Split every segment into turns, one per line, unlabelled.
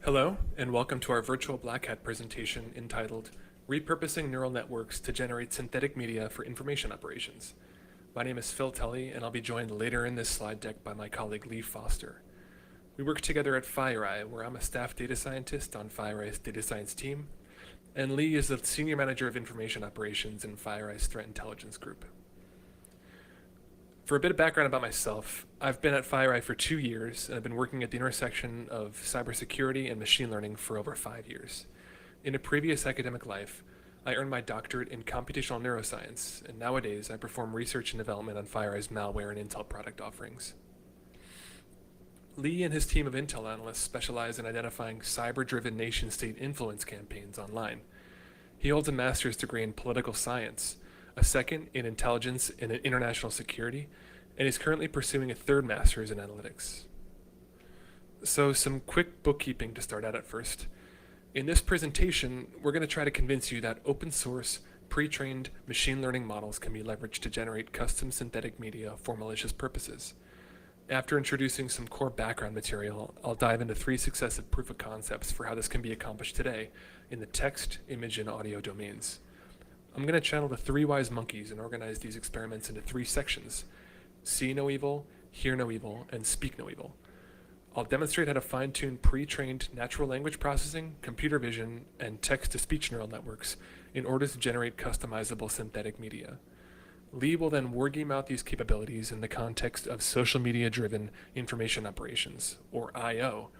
Hello, and welcome to our virtual Black Hat presentation entitled Repurposing Neural Networks to Generate Synthetic Media for Information Operations. My name is Phil Tully, and I'll be joined later in this slide deck by my colleague Lee Foster. We work together at FireEye, where I'm a staff data scientist on FireEye's data science team, and Lee is the Senior Manager of Information Operations in FireEye's Threat Intelligence Group. For a bit of background about myself, I've been at FireEye for 2 years, and I've been working at the intersection of cybersecurity and machine learning for over 5 years. In a previous academic life, I earned my doctorate in computational neuroscience, and nowadays I perform research and development on FireEye's malware and Intel product offerings. Lee and his team of Intel analysts specialize in identifying cyber-driven nation-state influence campaigns online. He holds a master's degree in political science, a second in intelligence and international security, and is currently pursuing a third master's in analytics. So some quick bookkeeping to start out at first. In this presentation, we're going to try to convince you that open source, pre-trained machine learning models can be leveraged to generate custom synthetic media for malicious purposes. After introducing some core background material, I'll dive into 3 successive proof of concepts for how this can be accomplished today in the text, image, and audio domains. I'm going to channel the 3 wise monkeys and organize these experiments into 3 sections: see no evil, hear no evil, and speak no evil. I'll demonstrate how to fine-tune pre-trained natural language processing, computer vision, and text-to-speech neural networks in order to generate customizable synthetic media. Lee will then wargame out these capabilities in the context of social media-driven information operations, or I/O,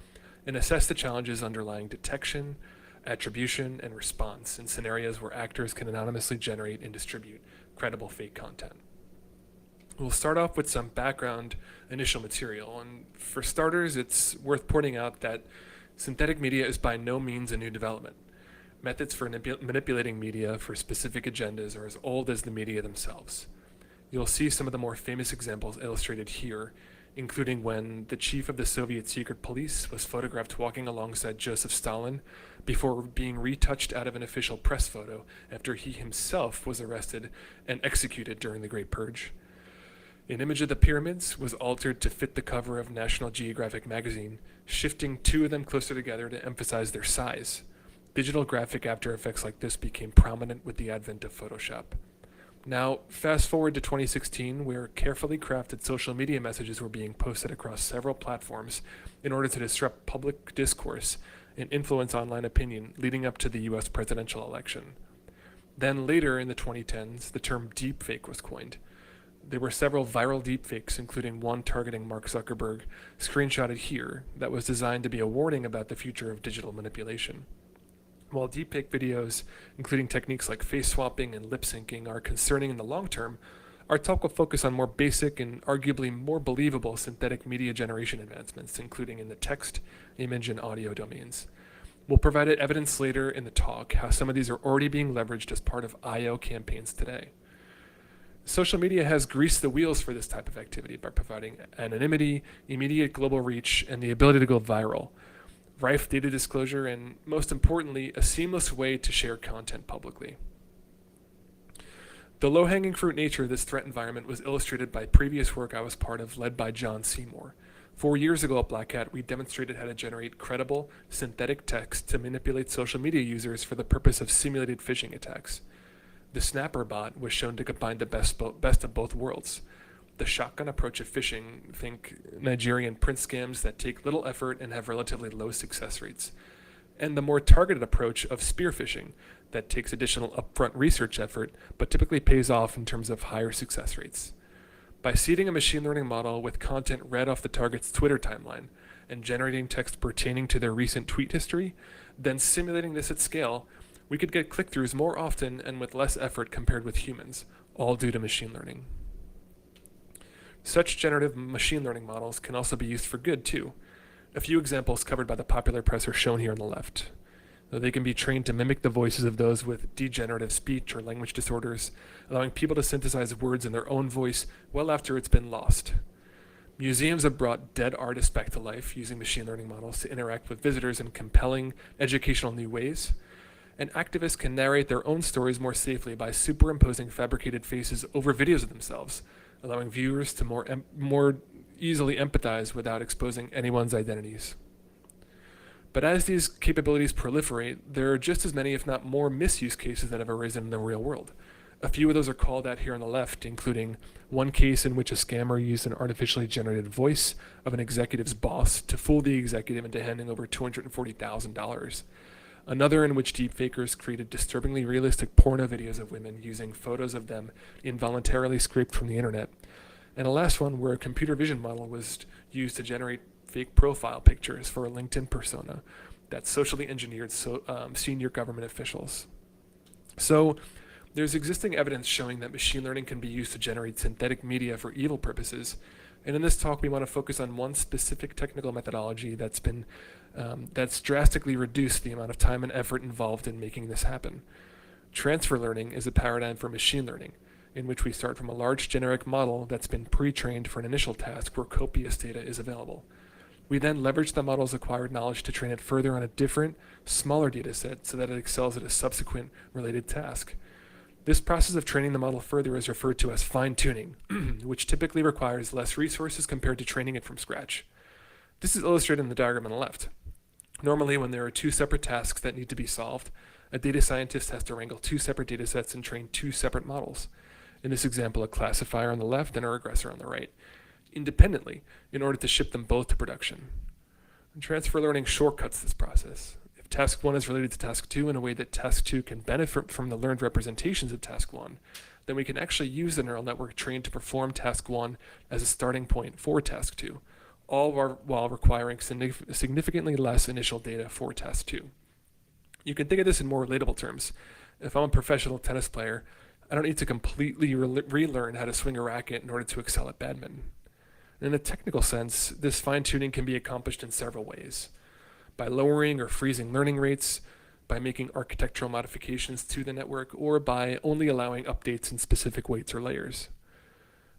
and assess the challenges underlying detection, attribution, and response in scenarios where actors can anonymously generate and distribute credible fake content. We'll start off with some background initial material, and for starters, it's worth pointing out that synthetic media is by no means a new development. Methods for manipulating media for specific agendas are as old as the media themselves. You'll see some of the more famous examples illustrated here, including when the chief of the Soviet secret police was photographed walking alongside Joseph Stalin before being retouched out of an official press photo after he himself was arrested and executed during the Great Purge. An image of the pyramids was altered to fit the cover of National Geographic magazine, shifting 2 of them closer together to emphasize their size. Digital graphic After Effects like this became prominent with the advent of Photoshop. Now, fast forward to 2016, where carefully crafted social media messages were being posted across several platforms in order to disrupt public discourse and influence online opinion leading up to the US presidential election. Then later in the 2010s, the term deepfake was coined. There were several viral deepfakes, including one targeting Mark Zuckerberg, screenshotted here, that was designed to be a warning about the future of digital manipulation. While deepfake videos, including techniques like face swapping and lip syncing, are concerning in the long term, our talk will focus on more basic and arguably more believable synthetic media generation advancements, including in the text, image, and audio domains. We'll provide evidence later in the talk how some of these are already being leveraged as part of I/O campaigns today. Social media has greased the wheels for this type of activity by providing anonymity, immediate global reach, and the ability to go viral, rife data disclosure, and most importantly, a seamless way to share content publicly. The low-hanging fruit nature of this threat environment was illustrated by previous work I was part of, led by John Seymour. 4 years ago at Black Hat, we demonstrated how to generate credible, synthetic text to manipulate social media users for the purpose of simulated phishing attacks. The Snapper bot was shown to combine the best of both worlds. The shotgun approach of phishing, think Nigerian print scams that take little effort and have relatively low success rates, and the more targeted approach of spear phishing that takes additional upfront research effort but typically pays off in terms of higher success rates. By seeding a machine learning model with content read off the target's Twitter timeline and generating text pertaining to their recent tweet history, then simulating this at scale, we could get click-throughs more often and with less effort compared with humans, all due to machine learning. Such generative machine learning models can also be used for good, too. A few examples covered by the popular press are shown here on the left. They can be trained to mimic the voices of those with degenerative speech or language disorders, allowing people to synthesize words in their own voice well after it's been lost. Museums have brought dead artists back to life using machine learning models to interact with visitors in compelling, educational new ways. And activists can narrate their own stories more safely by superimposing fabricated faces over videos of themselves, allowing viewers to more easily empathize without exposing anyone's identities. But as these capabilities proliferate, there are just as many, if not more, misuse cases that have arisen in the real world. A few of those are called out here on the left, including one case in which a scammer used an artificially generated voice of an executive's boss to fool the executive into handing over $240,000. Another in which deepfakers created disturbingly realistic porno videos of women using photos of them involuntarily scraped from the internet. And a last one where a computer vision model was used to generate fake profile pictures for a LinkedIn persona that socially engineered senior government officials. So there's existing evidence showing that machine learning can be used to generate synthetic media for evil purposes. And in this talk, we want to focus on one specific technical methodology that's drastically reduced the amount of time and effort involved in making this happen. Transfer learning is a paradigm for machine learning, in which we start from a large generic model that's been pre-trained for an initial task where copious data is available. We then leverage the model's acquired knowledge to train it further on a different, smaller data set so that it excels at a subsequent related task. This process of training the model further is referred to as fine-tuning, which typically requires less resources compared to training it from scratch. This is illustrated in the diagram on the left. Normally, when there are two separate tasks that need to be solved, a data scientist has to wrangle two separate data sets and train two separate models. In this example, a classifier on the left and a regressor on the right, independently, in order to ship them both to production. And transfer learning shortcuts this process. If task 1 is related to task 2 in a way that task 2 can benefit from the learned representations of task 1, then we can actually use the neural network trained to perform task 1 as a starting point for task 2, all while requiring significantly less initial data for task 2. You can think of this in more relatable terms. If I'm a professional tennis player, I don't need to completely relearn how to swing a racket in order to excel at badminton. In a technical sense, this fine-tuning can be accomplished in several ways. By lowering or freezing learning rates, by making architectural modifications to the network, or by only allowing updates in specific weights or layers.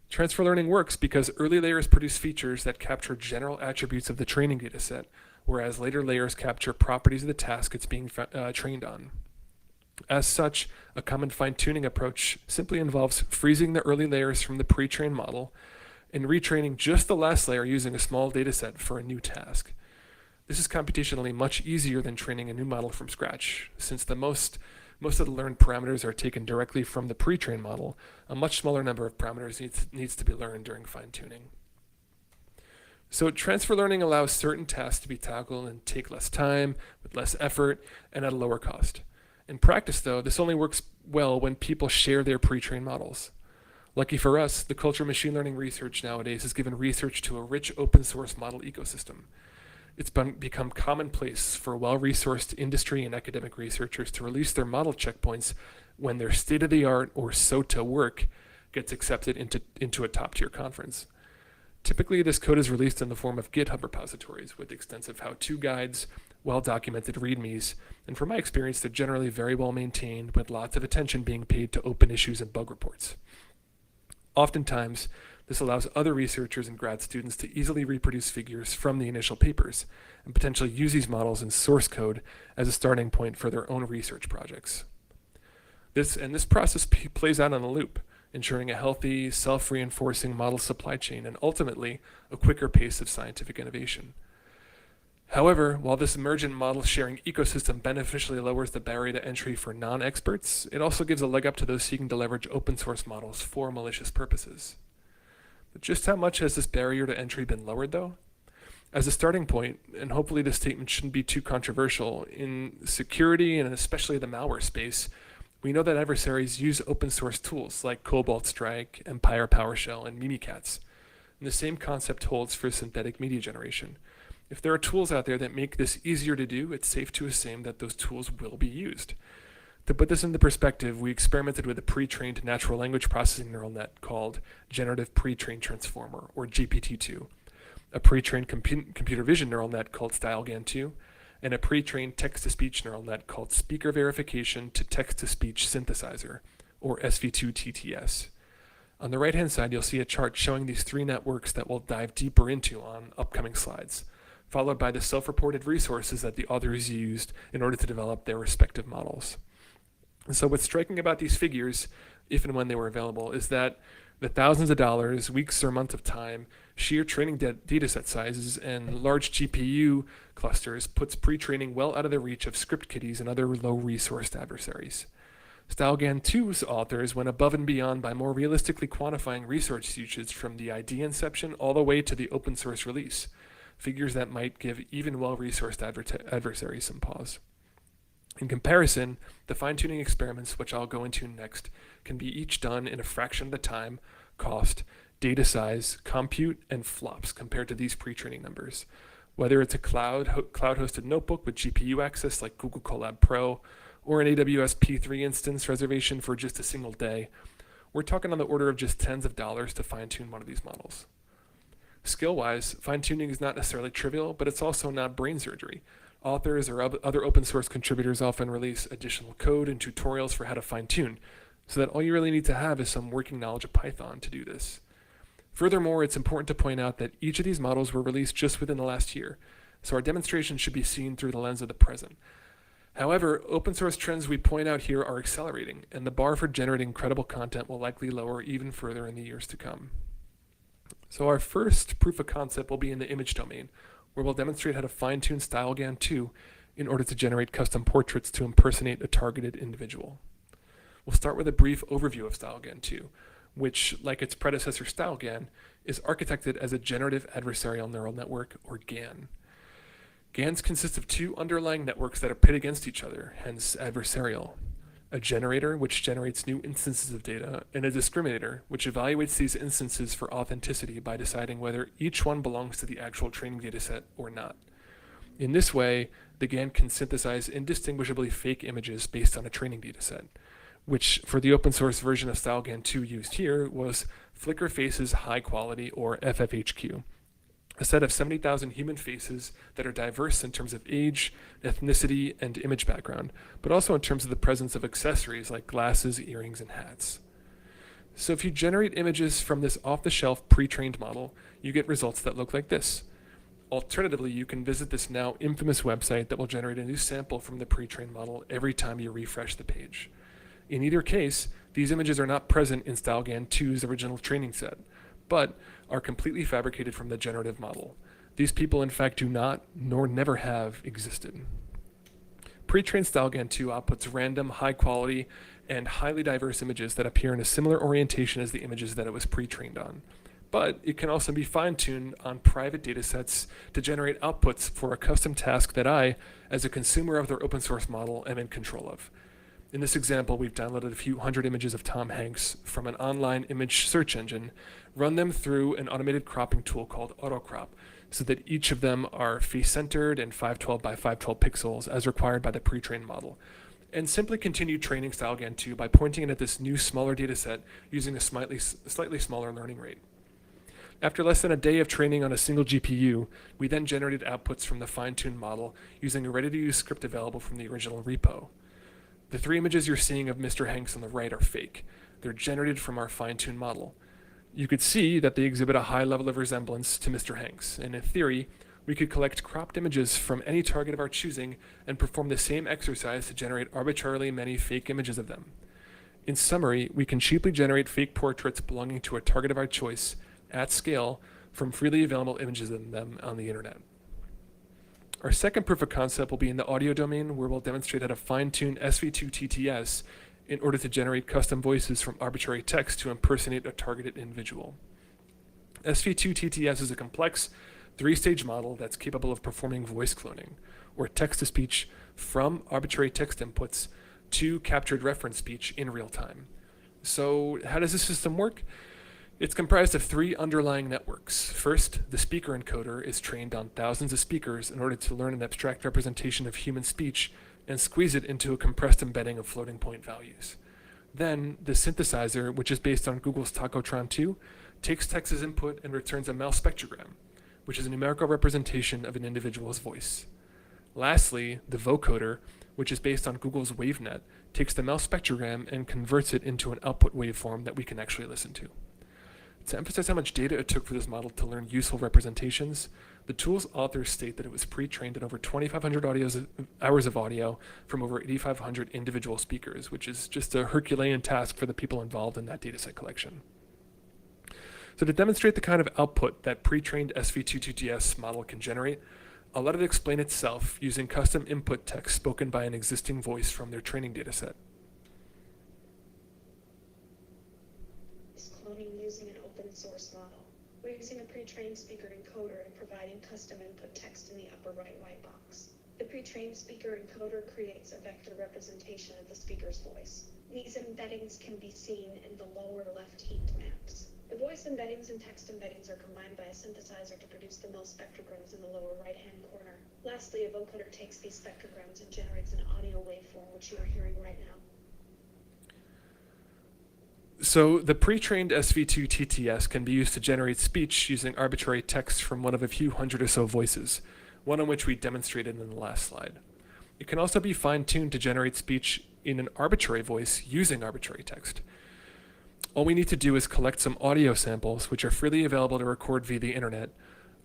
Transfer learning works because early layers produce features that capture general attributes of the training dataset, whereas later layers capture properties of the task it's being trained on. As such, a common fine-tuning approach simply involves freezing the early layers from the pre-trained model and retraining just the last layer using a small dataset for a new task. This is computationally much easier than training a new model from scratch, since most of the learned parameters are taken directly from the pre-trained model. A much smaller number of parameters needs to be learned during fine-tuning. So transfer learning allows certain tasks to be tackled and take less time, with less effort, and at a lower cost. In practice, though, this only works well when people share their pre-trained models. Lucky for us, the culture of machine learning research nowadays has given research to a rich open source model ecosystem. It's become commonplace for well-resourced industry and academic researchers to release their model checkpoints when their state-of-the-art or SOTA work gets accepted into a top-tier conference. Typically, this code is released in the form of GitHub repositories with extensive how-to guides, well-documented readmes, and from my experience, they're generally very well maintained with lots of attention being paid to open issues and bug reports. Oftentimes, this allows other researchers and grad students to easily reproduce figures from the initial papers and potentially use these models in source code as a starting point for their own research projects. This process plays out on a loop, ensuring a healthy, self-reinforcing model supply chain and ultimately a quicker pace of scientific innovation. However, while this emergent model sharing ecosystem beneficially lowers the barrier to entry for non-experts, it also gives a leg up to those seeking to leverage open source models for malicious purposes. But just how much has this barrier to entry been lowered, though? As a starting point, and hopefully this statement shouldn't be too controversial, in security and especially the malware space, we know that adversaries use open source tools like Cobalt Strike, Empire PowerShell, and Mimikatz. And the same concept holds for synthetic media generation. If there are tools out there that make this easier to do, it's safe to assume that those tools will be used. To put this into perspective, we experimented with a pre-trained natural language processing neural net called Generative Pre-trained Transformer, or GPT-2, a pre-trained computer vision neural net called StyleGAN2, and a pre-trained text-to-speech neural net called Speaker Verification to Text-to-Speech Synthesizer, or SV2-TTS. On the right-hand side, you'll see a chart showing these three networks that we'll dive deeper into on upcoming slides, followed by the self-reported resources that the authors used in order to develop their respective models. And so what's striking about these figures, if and when they were available, is that the thousands of dollars, weeks or months of time Sheer training dataset sizes and large GPU clusters puts pre-training well out of the reach of script kiddies and other low-resourced adversaries. StyleGAN2's authors went above and beyond by more realistically quantifying resource usage from the idea inception all the way to the open source release, figures that might give even well-resourced adversaries some pause. In comparison, the fine-tuning experiments, which I'll go into next, can be each done in a fraction of the time, cost, data size, compute, and flops compared to these pre-training numbers. Whether it's a cloud-hosted notebook with GPU access like Google Colab Pro, or an AWS P3 instance reservation for just a single day, we're talking on the order of just tens of dollars to fine-tune one of these models. Skill-wise, fine-tuning is not necessarily trivial, but it's also not brain surgery. Authors or other open source contributors often release additional code and tutorials for how to fine-tune, so that all you really need to have is some working knowledge of Python to do this. Furthermore, it's important to point out that each of these models were released just within the last year, so our demonstration should be seen through the lens of the present. However, open source trends we point out here are accelerating, and the bar for generating credible content will likely lower even further in the years to come. So our first proof of concept will be in the image domain, where we'll demonstrate how to fine-tune StyleGAN2 in order to generate custom portraits to impersonate a targeted individual. We'll start with a brief overview of StyleGAN2, which, like its predecessor StyleGAN, is architected as a generative adversarial neural network, or GAN. GANs consist of two underlying networks that are pit against each other, hence adversarial. A generator, which generates new instances of data, and a discriminator, which evaluates these instances for authenticity by deciding whether each one belongs to the actual training dataset or not. In this way, the GAN can synthesize indistinguishably fake images based on a training dataset, which for the open source version of StyleGAN2 used here was Flickr Faces High Quality, or FFHQ, a set of 70,000 human faces that are diverse in terms of age, ethnicity, and image background, but also in terms of the presence of accessories like glasses, earrings, and hats. So if you generate images from this off-the-shelf pre-trained model, you get results that look like this. Alternatively, you can visit this now infamous website that will generate a new sample from the pre-trained model every time you refresh the page. In either case, these images are not present in StyleGAN2's original training set, but are completely fabricated from the generative model. These people, in fact, do not, nor never have, existed. Pre-trained StyleGAN2 outputs random, high-quality, and highly diverse images that appear in a similar orientation as the images that it was pre-trained on. But it can also be fine-tuned on private datasets to generate outputs for a custom task that I, as a consumer of their open-source model, am in control of. In this example, we've downloaded a few hundred images of Tom Hanks from an online image search engine, run them through an automated cropping tool called AutoCrop, so that each of them are face-centered and 512 by 512 pixels as required by the pre-trained model, and simply continue training StyleGAN2 by pointing it at this new smaller dataset using a slightly smaller learning rate. After less than a day of training on a single GPU, we then generated outputs from the fine-tuned model using a ready-to-use script available from the original repo. The three images you're seeing of Mr. Hanks on the right are fake. They're generated from our fine-tuned model. You could see that they exhibit a high level of resemblance to Mr. Hanks, and in theory, we could collect cropped images from any target of our choosing and perform the same exercise to generate arbitrarily many fake images of them. In summary, we can cheaply generate fake portraits belonging to a target of our choice at scale from freely available images of them on the internet. Our second proof of concept will be in the audio domain, where we'll demonstrate how to fine-tune SV2 TTS in order to generate custom voices from arbitrary text to impersonate a targeted individual. SV2 TTS is a complex, three-stage model that's capable of performing voice cloning, or text-to-speech from arbitrary text inputs to captured reference speech in real time. So how does this system work? It's comprised of three underlying networks. First, the speaker encoder is trained on thousands of speakers in order to learn an abstract representation of human speech and squeeze it into a compressed embedding of floating point values. Then, the synthesizer, which is based on Google's Tacotron 2, takes text as input and returns a mouse spectrogram, which is a numerical representation of an individual's voice. Lastly, the vocoder, which is based on Google's WaveNet, takes the mouse spectrogram and converts it into an output waveform that we can actually listen to. To emphasize how much data it took for this model to learn useful representations, the tool's authors state that it was pre-trained on over 2,500 hours of audio from over 8,500 individual speakers, which is just a Herculean task for the people involved in that dataset collection. So to demonstrate the kind of output that pre-trained SV2TTS model can generate, I'll let it explain itself using custom input text spoken by an existing voice from their training dataset.
Is cloning using an open source model. We're using a pre-trained speaker encoder and providing custom input text in the upper right white box. The pre-trained speaker encoder creates a vector representation of the speaker's voice. These embeddings can be seen in the lower left heat maps. The voice embeddings and text embeddings are combined by a synthesizer to produce the mill spectrograms in the lower right-hand corner. Lastly, a vocoder takes these spectrograms and generates an audio waveform, which you are hearing right now.
So the pre-trained SV2TTS can be used to generate speech using arbitrary text from one of a few hundred or so voices, one on which we demonstrated in the last slide. It can also be fine-tuned to generate speech in an arbitrary voice using arbitrary text. All we need to do is collect some audio samples, which are freely available to record via the internet,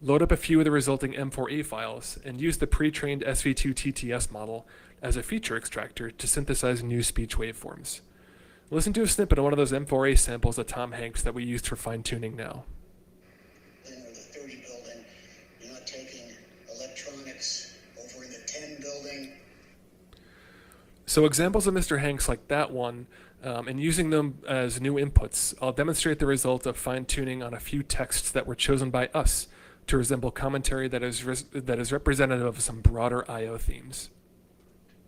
load up a few of the resulting M4A files, and use the pre-trained SV2TTS model as a feature extractor to synthesize new speech waveforms. Listen to a snippet of one of those M4A samples of Tom Hanks that we used for fine-tuning now.
In the 30 building, you're not taking electronics over in the 10 building.
So examples of Mr. Hanks like that one, and using them as new inputs, I'll demonstrate the result of fine-tuning on a few texts that were chosen by us to resemble commentary that is representative of some broader I/O themes.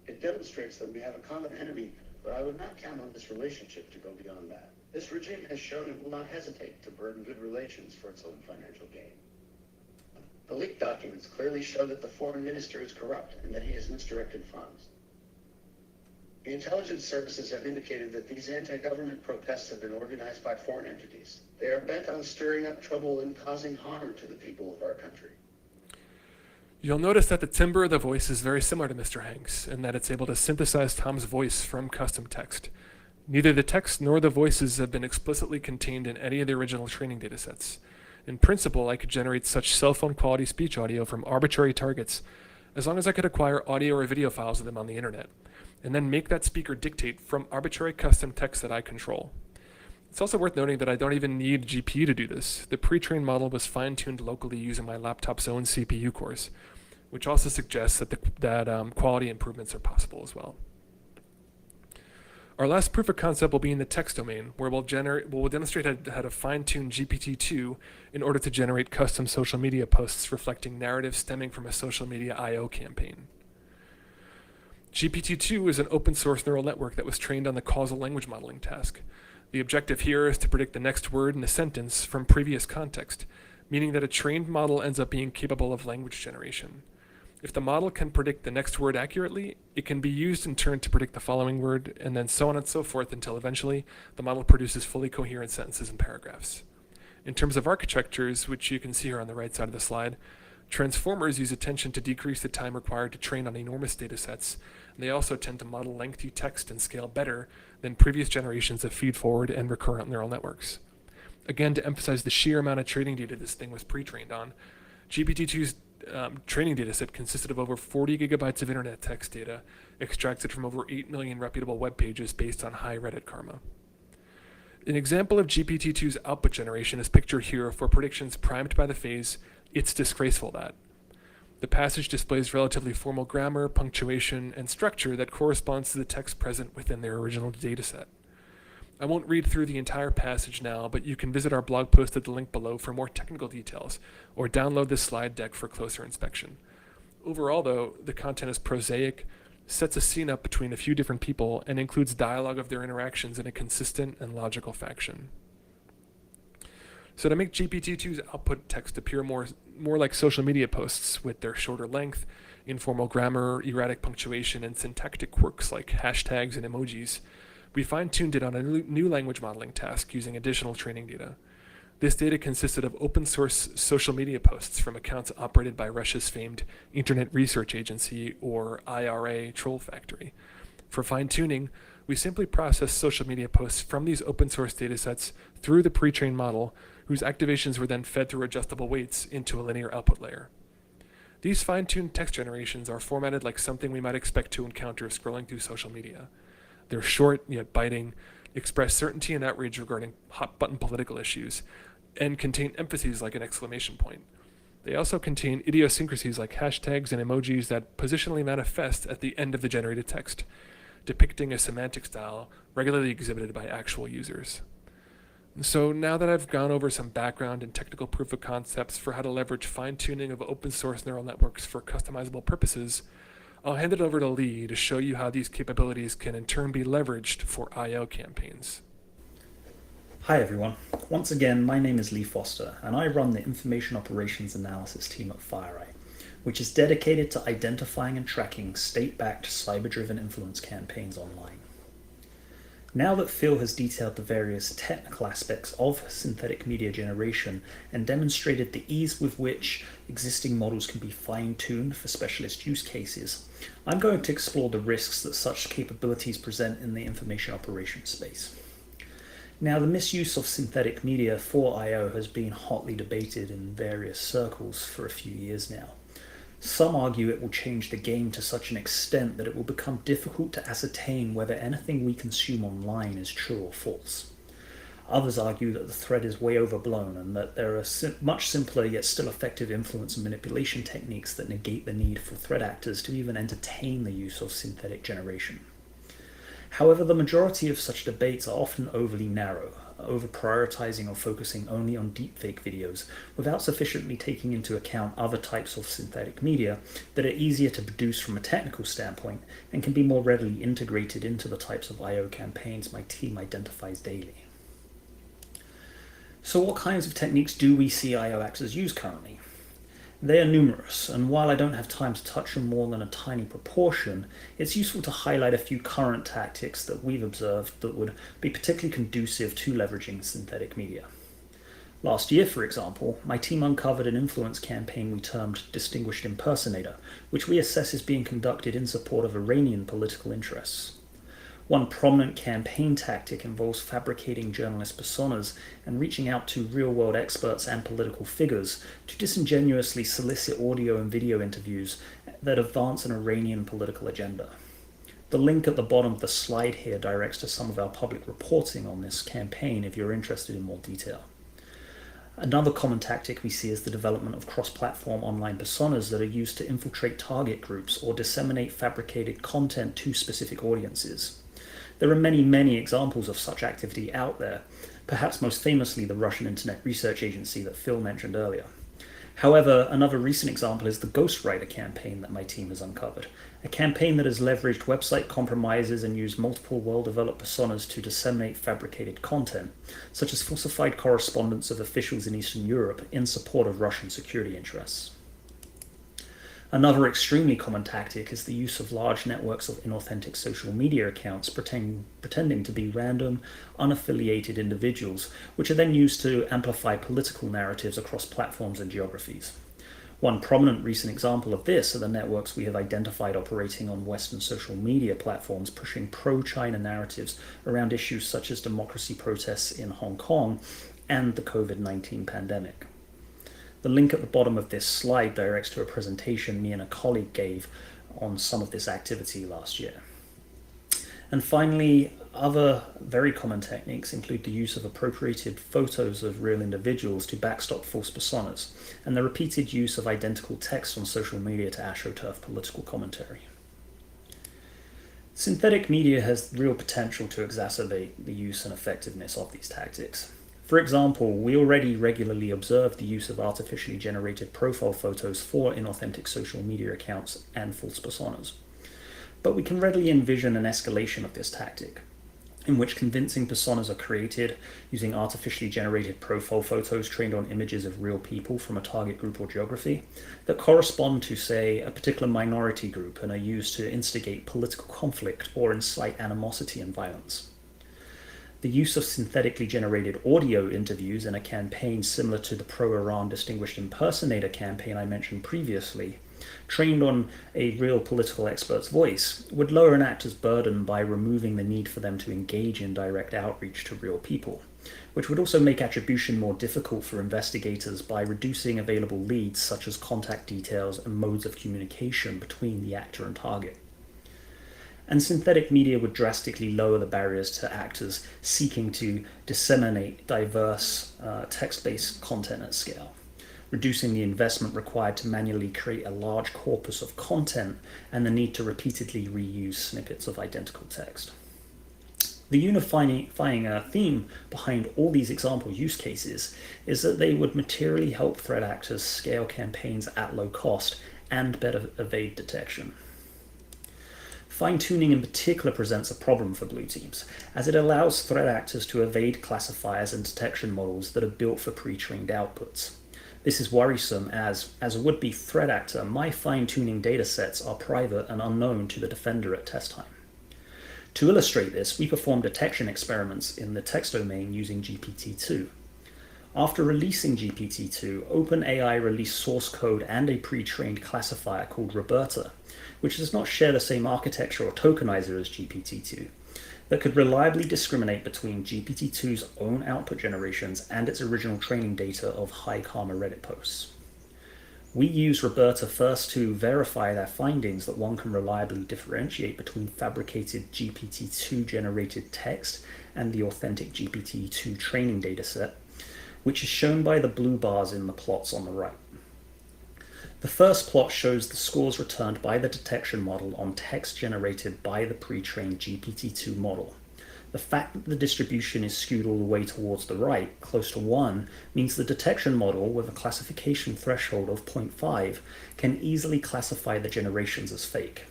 It demonstrates that we have a common enemy, but I would not count on this relationship to go beyond that. This regime has shown it will not hesitate to burden good relations for its own financial gain. The leaked documents clearly show that the foreign minister is corrupt and that he has misdirected funds. The intelligence services have indicated that these anti-government protests have been organized by foreign entities. They are bent on stirring up trouble and causing harm to the people of our country.
You'll notice that the timbre of the voice is very similar to Mr. Hanks, and that it's able to synthesize Tom's voice from custom text. Neither the text nor the voices have been explicitly contained in any of the original training datasets. In principle, I could generate such cell phone quality speech audio from arbitrary targets, as long as I could acquire audio or video files of them on the internet, and then make that speaker dictate from arbitrary custom text that I control. It's also worth noting that I don't even need a GPU to do this. The pre-trained model was fine-tuned locally using my laptop's own CPU cores, which also suggests that quality improvements are possible as well. Our last proof of concept will be in the text domain, where we'll demonstrate how to fine-tune GPT-2 in order to generate custom social media posts reflecting narratives stemming from a social media I/O campaign. GPT-2 is an open-source neural network that was trained on the causal language modeling task. The objective here is to predict the next word in a sentence from previous context, meaning that a trained model ends up being capable of language generation. If the model can predict the next word accurately, it can be used in turn to predict the following word, and then so on and so forth until eventually the model produces fully coherent sentences and paragraphs. In terms of architectures, which you can see here on the right side of the slide, transformers use attention to decrease the time required to train on enormous datasets, and they also tend to model lengthy text and scale better than previous generations of feed-forward and recurrent neural networks. Again, to emphasize the sheer amount of training data this thing was pre-trained on, GPT-2's training dataset consisted of over 40 gigabytes of internet text data extracted from over 8 million reputable web pages based on high Reddit karma. An example of GPT-2's output generation is pictured here for predictions primed by the phrase, "It's disgraceful that." The passage displays relatively formal grammar, punctuation, and structure that corresponds to the text present within their original dataset. I won't read through the entire passage now, but you can visit our blog post at the link below for more technical details, or download this slide deck for closer inspection. Overall, though, the content is prosaic, sets a scene up between a few different people, and includes dialogue of their interactions in a consistent and logical fashion. So to make GPT-2's output text appear more like social media posts with their shorter length, informal grammar, erratic punctuation, and syntactic quirks like hashtags and emojis, we fine-tuned it on a new language modeling task using additional training data. This data consisted of open-source social media posts from accounts operated by Russia's famed Internet Research Agency, or IRA, troll factory. For fine-tuning, we simply processed social media posts from these open-source datasets through the pre-trained model, whose activations were then fed through adjustable weights into a linear output layer. These fine-tuned text generations are formatted like something we might expect to encounter scrolling through social media. They're short, yet biting, express certainty and outrage regarding hot-button political issues, and contain emphases like an exclamation point. They also contain idiosyncrasies like hashtags and emojis that positionally manifest at the end of the generated text, depicting a semantic style regularly exhibited by actual users. So now that I've gone over some background and technical proof of concepts for how to leverage fine-tuning of open source neural networks for customizable purposes, I'll hand it over to Lee to show you how these capabilities can in turn be leveraged for I/O campaigns.
Hi everyone. Once again, my name is Lee Foster, and I run the Information Operations Analysis team at FireEye, which is dedicated to identifying and tracking state-backed cyber-driven influence campaigns online. Now that Phil has detailed the various technical aspects of synthetic media generation and demonstrated the ease with which existing models can be fine-tuned for specialist use cases, I'm going to explore the risks that such capabilities present in the information operations space. Now, the misuse of synthetic media for I/O has been hotly debated in various circles for a few years now. Some argue it will change the game to such an extent that it will become difficult to ascertain whether anything we consume online is true or false. Others argue that the threat is way overblown and that there are much simpler yet still effective influence and manipulation techniques that negate the need for threat actors to even entertain the use of synthetic generation. However, the majority of such debates are often overly narrow, over-prioritizing or focusing only on deepfake videos without sufficiently taking into account other types of synthetic media that are easier to produce from a technical standpoint and can be more readily integrated into the types of I/O campaigns my team identifies daily. So what kinds of techniques do we see I/O actors use currently? They are numerous, and while I don't have time to touch on more than a tiny proportion, it's useful to highlight a few current tactics that we've observed that would be particularly conducive to leveraging synthetic media. Last year, for example, my team uncovered an influence campaign we termed Distinguished Impersonator, which we assess is being conducted in support of Iranian political interests. One prominent campaign tactic involves fabricating journalist personas and reaching out to real-world experts and political figures to disingenuously solicit audio and video interviews that advance an Iranian political agenda. The link at the bottom of the slide here directs to some of our public reporting on this campaign if you're interested in more detail. Another common tactic we see is the development of cross-platform online personas that are used to infiltrate target groups or disseminate fabricated content to specific audiences. There are many examples of such activity out there, perhaps most famously the Russian Internet Research Agency that Phil mentioned earlier. However, another recent example is the Ghostwriter campaign that my team has uncovered, a campaign that has leveraged website compromises and used multiple well-developed personas to disseminate fabricated content, such as falsified correspondence of officials in Eastern Europe in support of Russian security interests. Another extremely common tactic is the use of large networks of inauthentic social media accounts pretending to be random, unaffiliated individuals, which are then used to amplify political narratives across platforms and geographies. One prominent recent example of this are the networks we have identified operating on Western social media platforms pushing pro-China narratives around issues such as democracy protests in Hong Kong and the COVID-19 pandemic. The link at the bottom of this slide directs to a presentation me and a colleague gave on some of this activity last year. And finally, other very common techniques include the use of appropriated photos of real individuals to backstop false personas, and the repeated use of identical text on social media to astroturf political commentary. Synthetic media has real potential to exacerbate the use and effectiveness of these tactics. For example, we already regularly observe the use of artificially generated profile photos for inauthentic social media accounts and false personas. But we can readily envision an escalation of this tactic, in which convincing personas are created using artificially generated profile photos trained on images of real people from a target group or geography that correspond to, say, a particular minority group and are used to instigate political conflict or incite animosity and violence. The use of synthetically generated audio interviews in a campaign similar to the pro-Iran Distinguished Impersonator campaign I mentioned previously, trained on a real political expert's voice, would lower an actor's burden by removing the need for them to engage in direct outreach to real people, which would also make attribution more difficult for investigators by reducing available leads such as contact details and modes of communication between the actor and target. and synthetic media would drastically lower the barriers to actors seeking to disseminate diverse text-based content at scale, reducing the investment required to manually create a large corpus of content and the need to repeatedly reuse snippets of identical text. The unifying theme behind all these example use cases is that they would materially help threat actors scale campaigns at low cost and better evade detection. Fine-tuning in particular presents a problem for blue teams, as it allows threat actors to evade classifiers and detection models that are built for pre-trained outputs. This is worrisome as a would-be threat actor, my fine-tuning datasets are private and unknown to the defender at test time. To illustrate this, we performed detection experiments in the text domain using GPT-2. After releasing GPT-2, OpenAI released source code and a pre-trained classifier called Roberta, which does not share the same architecture or tokenizer as GPT-2, that could reliably discriminate between GPT-2's own output generations and its original training data of high karma Reddit posts. We use Roberta first to verify their findings that one can reliably differentiate between fabricated GPT-2 generated text and the authentic GPT-2 training dataset, which is shown by the blue bars in the plots on the right. The first plot shows the scores returned by the detection model on text generated by the pre-trained GPT-2 model. The fact that the distribution is skewed all the way towards the right, close to 1, means the detection model, with a classification threshold of 0.5, can easily classify the generations as fake.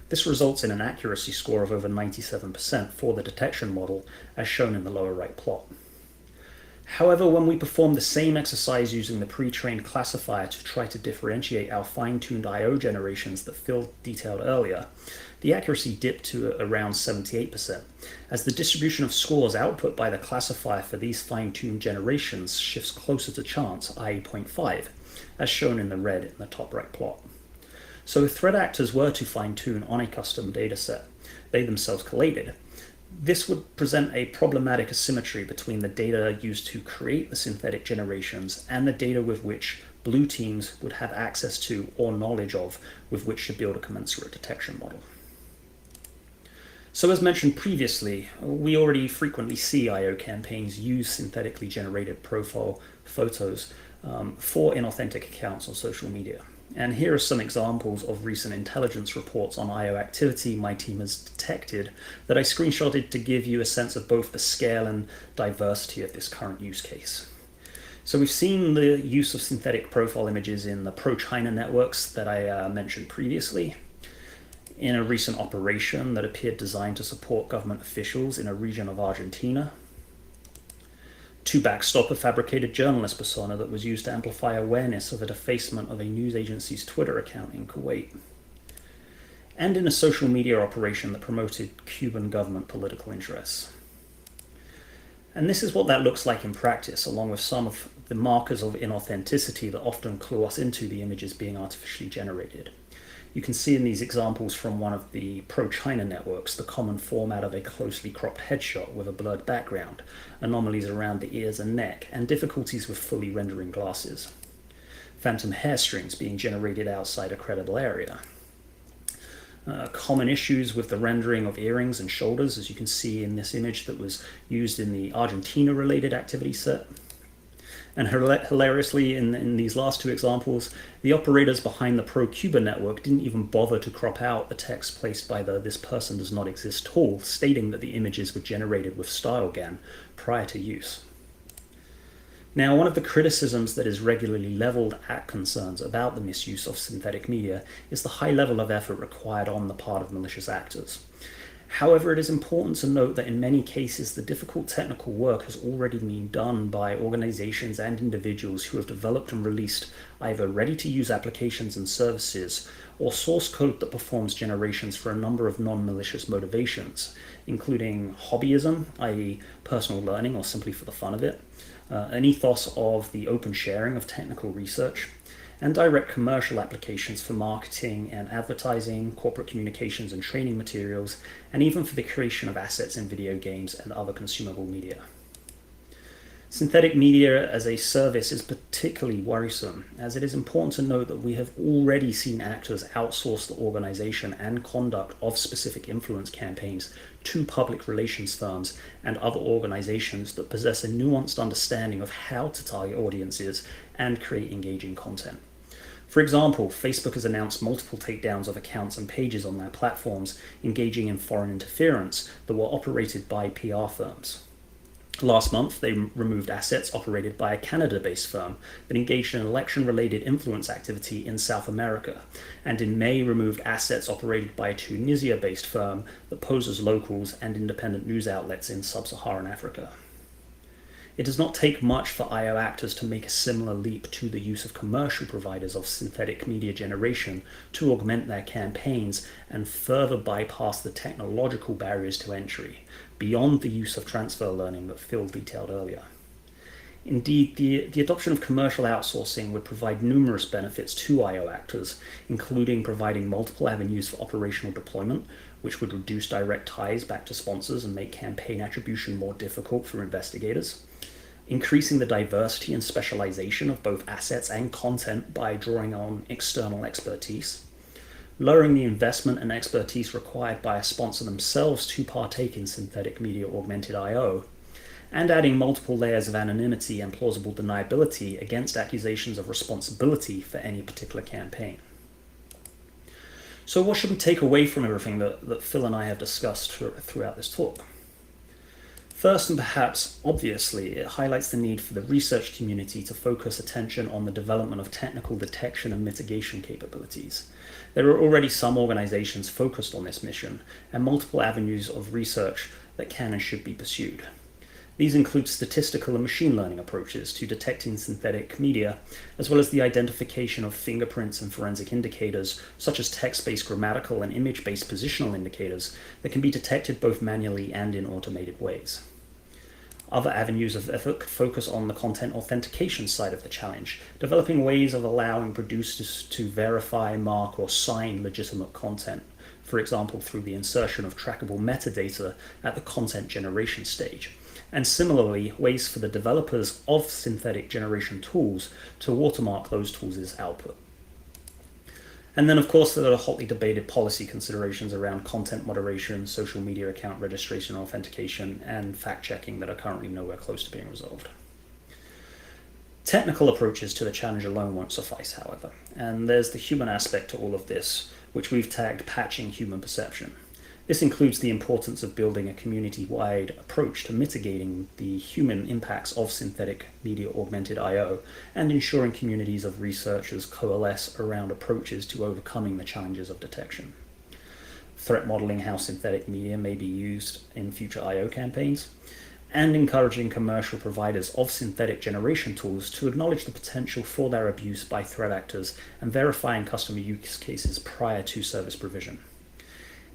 This results in an accuracy score of over 97% for the detection model, as shown in the lower right plot. However, when we perform the same exercise using the pre-trained classifier to try to differentiate our fine-tuned I/O generations that Phil detailed earlier, the accuracy dipped to around 78%, as the distribution of scores output by the classifier for these fine-tuned generations shifts closer to chance, i.e. 0.5, as shown in the red in the top right plot. So if threat actors were to fine-tune on a custom dataset they themselves collated, this would present a problematic asymmetry between the data used to create the synthetic generations and the data with which blue teams would have access to or knowledge of with which to build a commensurate detection model. So as mentioned previously, we already frequently see I/O campaigns use synthetically generated profile photos for inauthentic accounts on social media. And here are some examples of recent intelligence reports on I/O activity my team has detected that I screenshotted to give you a sense of both the scale and diversity of this current use case. So we've seen the use of synthetic profile images in the pro-China networks that I mentioned previously, in a recent operation that appeared designed to support government officials in a region of Argentina, to backstop a fabricated journalist persona that was used to amplify awareness of a defacement of a news agency's Twitter account in Kuwait, and in a social media operation that promoted Cuban government political interests. And this is what that looks like in practice, along with some of the markers of inauthenticity that often clue us into the images being artificially generated. You can see in these examples from one of the pro-China networks the common format of a closely cropped headshot with a blurred background, anomalies around the ears and neck, and difficulties with fully rendering glasses. Phantom hair strings being generated outside a credible area. Common issues with the rendering of earrings and shoulders, as you can see in this image that was used in the Argentina-related activity set. And hilariously, in these last two examples, the operators behind the pro-Cuba network didn't even bother to crop out the text placed by the "this person does not exist" tool, stating that the images were generated with StyleGAN prior to use. Now, one of the criticisms that is regularly leveled at concerns about the misuse of synthetic media is the high level of effort required on the part of malicious actors. However, it is important to note that in many cases, the difficult technical work has already been done by organizations and individuals who have developed and released either ready-to-use applications and services or source code that performs generations for a number of non-malicious motivations, including hobbyism, i.e. personal learning or simply for the fun of it, an ethos of the open sharing of technical research, and direct commercial applications for marketing and advertising, corporate communications and training materials, and even for the creation of assets in video games and other consumable media. Synthetic media as a service is particularly worrisome, as it is important to note that we have already seen actors outsource the organization and conduct of specific influence campaigns to public relations firms and other organizations that possess a nuanced understanding of how to target audiences and create engaging content. For example, Facebook has announced multiple takedowns of accounts and pages on their platforms engaging in foreign interference that were operated by PR firms. Last month, they removed assets operated by a Canada-based firm that engaged in election-related influence activity in South America, and in May removed assets operated by a Tunisia-based firm that poses locals and independent news outlets in sub-Saharan Africa. It does not take much for IO actors to make a similar leap to the use of commercial providers of synthetic media generation to augment their campaigns and further bypass the technological barriers to entry, beyond the use of transfer learning that Phil detailed earlier. Indeed, the adoption of commercial outsourcing would provide numerous benefits to IO actors, including providing multiple avenues for operational deployment, which would reduce direct ties back to sponsors and make campaign attribution more difficult for investigators, increasing the diversity and specialization of both assets and content by drawing on external expertise, lowering the investment and expertise required by a sponsor themselves to partake in synthetic media augmented I/O, and adding multiple layers of anonymity and plausible deniability against accusations of responsibility for any particular campaign. So what should we take away from everything that Phil and I have discussed throughout this talk? First, and perhaps obviously, it highlights the need for the research community to focus attention on the development of technical detection and mitigation capabilities. There are already some organizations focused on this mission, and multiple avenues of research that can and should be pursued. These include statistical and machine learning approaches to detecting synthetic media, as well as the identification of fingerprints and forensic indicators, such as text-based grammatical and image-based positional indicators that can be detected both manually and in automated ways. Other avenues of effort focus on the content authentication side of the challenge, developing ways of allowing producers to verify, mark, or sign legitimate content, for example through the insertion of trackable metadata at the content generation stage. And similarly, ways for the developers of synthetic generation tools to watermark those tools' output. And then, of course, there are hotly debated policy considerations around content moderation, social media account registration, authentication, and fact-checking that are currently nowhere close to being resolved. Technical approaches to the challenge alone won't suffice, however, and there's the human aspect to all of this, which we've tagged patching human perception. This includes the importance of building a community-wide approach to mitigating the human impacts of synthetic media augmented I/O and ensuring communities of researchers coalesce around approaches to overcoming the challenges of detection. Threat modeling how synthetic media may be used in future I/O campaigns, and encouraging commercial providers of synthetic generation tools to acknowledge the potential for their abuse by threat actors and verifying customer use cases prior to service provision.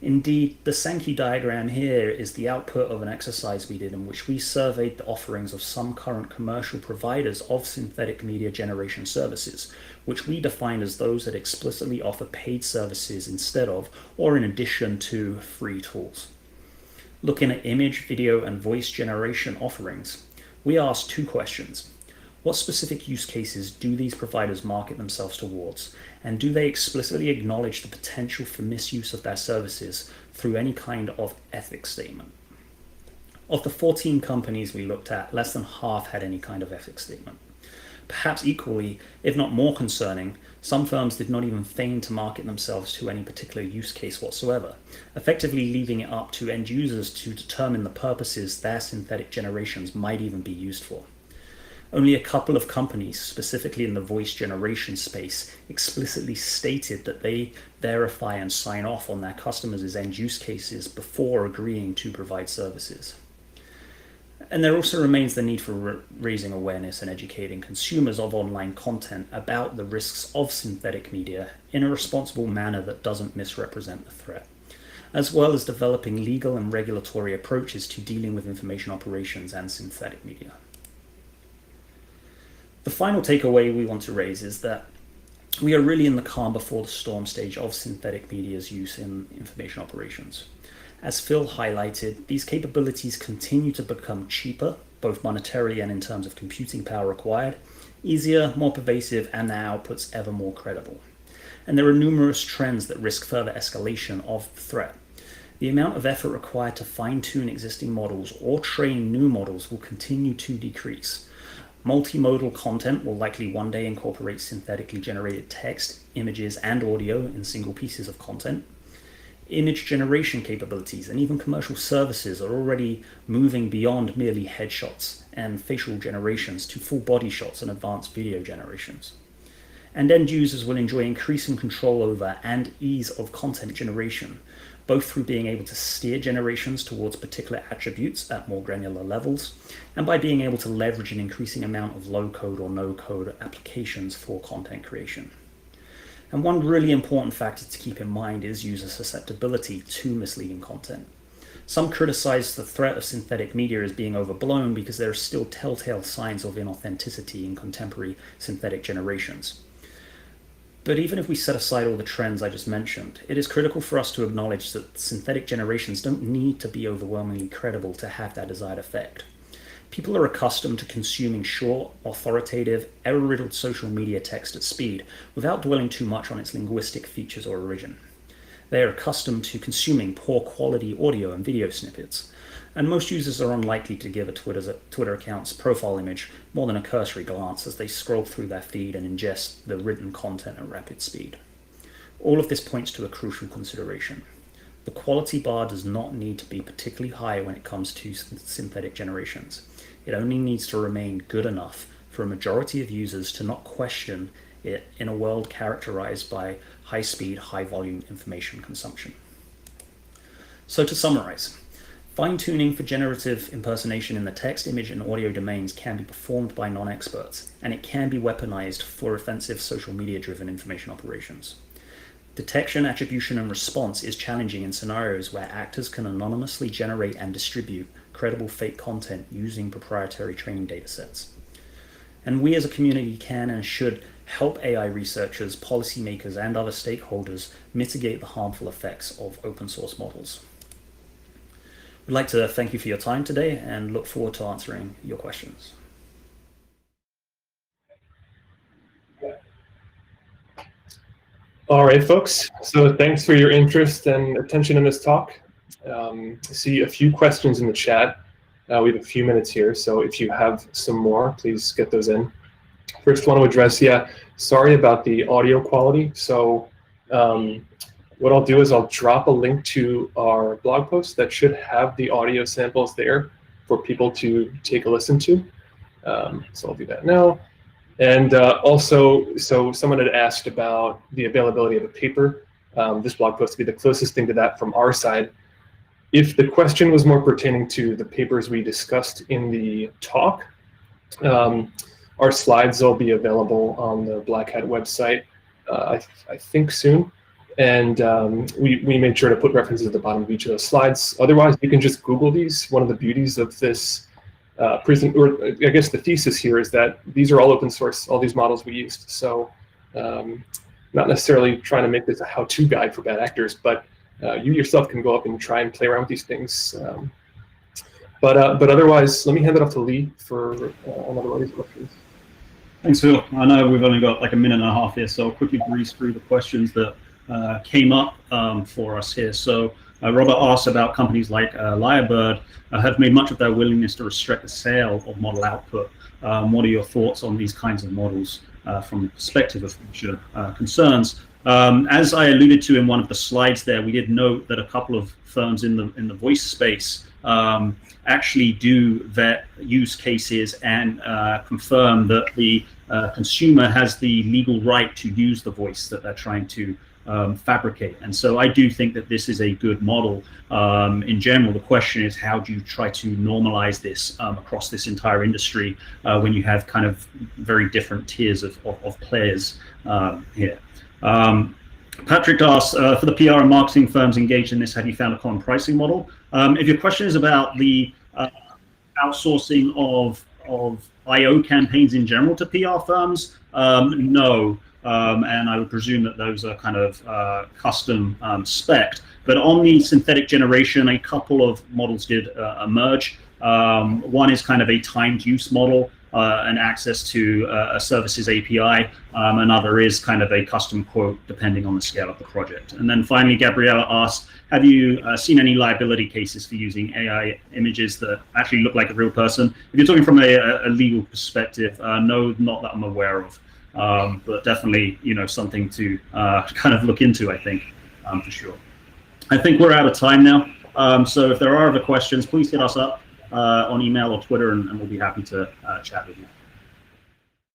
Indeed, the Sankey diagram here is the output of an exercise we did in which we surveyed the offerings of some current commercial providers of synthetic media generation services, which we defined as those that explicitly offer paid services instead of, or in addition to, free tools. Looking at image, video, and voice generation offerings, we asked two questions. What specific use cases do these providers market themselves towards, and do they explicitly acknowledge the potential for misuse of their services through any kind of ethics statement? Of the 14 companies we looked at, less than half had any kind of ethics statement. Perhaps equally, if not more concerning, some firms did not even feign to market themselves to any particular use case whatsoever, effectively leaving it up to end users to determine the purposes their synthetic generations might even be used for. Only a couple of companies, specifically in the voice generation space, explicitly stated that they verify and sign off on their customers' end use cases before agreeing to provide services. And there also remains the need for raising awareness and educating consumers of online content about the risks of synthetic media in a responsible manner that doesn't misrepresent the threat, as well as developing legal and regulatory approaches to dealing with information operations and synthetic media. The final takeaway we want to raise is that we are really in the calm before the storm stage of synthetic media's use in information operations. As Phil highlighted, these capabilities continue to become cheaper, both monetarily and in terms of computing power required, easier, more pervasive, and their outputs ever more credible. And there are numerous trends that risk further escalation of the threat. The amount of effort required to fine-tune existing models or train new models will continue to decrease. Multimodal content will likely one day incorporate synthetically generated text, images, and audio in single pieces of content. Image generation capabilities and even commercial services are already moving beyond merely headshots and facial generations to full body shots and advanced video generations. And end users will enjoy increasing control over and ease of content generation, both through being able to steer generations towards particular attributes at more granular levels, and by being able to leverage an increasing amount of low-code or no-code applications for content creation. And one really important factor to keep in mind is user susceptibility to misleading content. Some criticize the threat of synthetic media as being overblown because there are still telltale signs of inauthenticity in contemporary synthetic generations. But even if we set aside all the trends I just mentioned, it is critical for us to acknowledge that synthetic generations don't need to be overwhelmingly credible to have that desired effect. People are accustomed to consuming short, authoritative, error-riddled social media text at speed without dwelling too much on its linguistic features or origin. They are accustomed to consuming poor quality audio and video snippets, and most users are unlikely to give a Twitter account's profile image more than a cursory glance as they scroll through their feed and ingest the written content at rapid speed. All of this points to a crucial consideration. The quality bar does not need to be particularly high when it comes to synthetic generations. It only needs to remain good enough for a majority of users to not question it in a world characterized by high-speed, high-volume information consumption. So to summarize, fine-tuning for generative impersonation in the text, image, and audio domains can be performed by non-experts, and it can be weaponized for offensive social media-driven information operations. Detection, attribution, and response is challenging in scenarios where actors can anonymously generate and distribute credible fake content using proprietary training datasets. And we as a community can and should help AI researchers, policymakers, and other stakeholders mitigate the harmful effects of open source models. We'd like to thank you for your time today and look forward to answering your questions.
All right, folks. So thanks for your interest and attention in this talk. I see a few questions in the chat. We have a few minutes here, so if you have some more, please get those in. First, want to address, sorry about the audio quality. So what I'll do is I'll drop a link to our blog post that should have the audio samples there for people to take a listen to. So I'll do that now. And also, so someone had asked about the availability of a paper. This blog post would be the closest thing to that from our side. If the question was more pertaining to the papers we discussed in the talk, our slides will be available on the Black Hat website, I think soon. And we made sure to put references at the bottom of each of those slides. Otherwise, you can just Google these. One of the beauties of this I guess the thesis here is that these are all open source, all these models we used. So not necessarily trying to make this a how-to guide for bad actors, but you yourself can go up and try and play around with these things. But otherwise, let me hand it off to Lee for another one of these questions.
Thanks, Phil. I know we've only got like a minute and a half here, so I'll quickly breeze through the questions that came up for us here. So Robert asked about companies like Liability have made much of their willingness to restrict the sale of model output. What are your thoughts on these kinds of models from the perspective of future concerns? As I alluded to in one of the slides there, we did note that a couple of firms in the voice space actually do vet use cases and confirm that the consumer has the legal right to use the voice that they're trying to fabricate. And so I do think that this is a good model. In general, the question is, how do you try to normalize this across this entire industry when you have kind of very different tiers of players here? Patrick asks, for the PR and marketing firms engaged in this, have you found a common pricing model? If your question is about the outsourcing of I/O campaigns in general to PR firms, no. And I would presume that those are kind of custom spec'd. But on the synthetic generation, a couple of models did emerge. One is kind of a timed use model and access to a services API. Another is kind of a custom quote depending on the scale of the project. And then finally, Gabriella asks, have you seen any liability cases for using AI images that actually look like a real person? If you're talking from a legal perspective, no, not that I'm aware of, but definitely, something to kind of look into, I think, for sure. I think we're out of time now. So if there are other questions, please hit us up on email or Twitter, and we'll be happy to chat with you.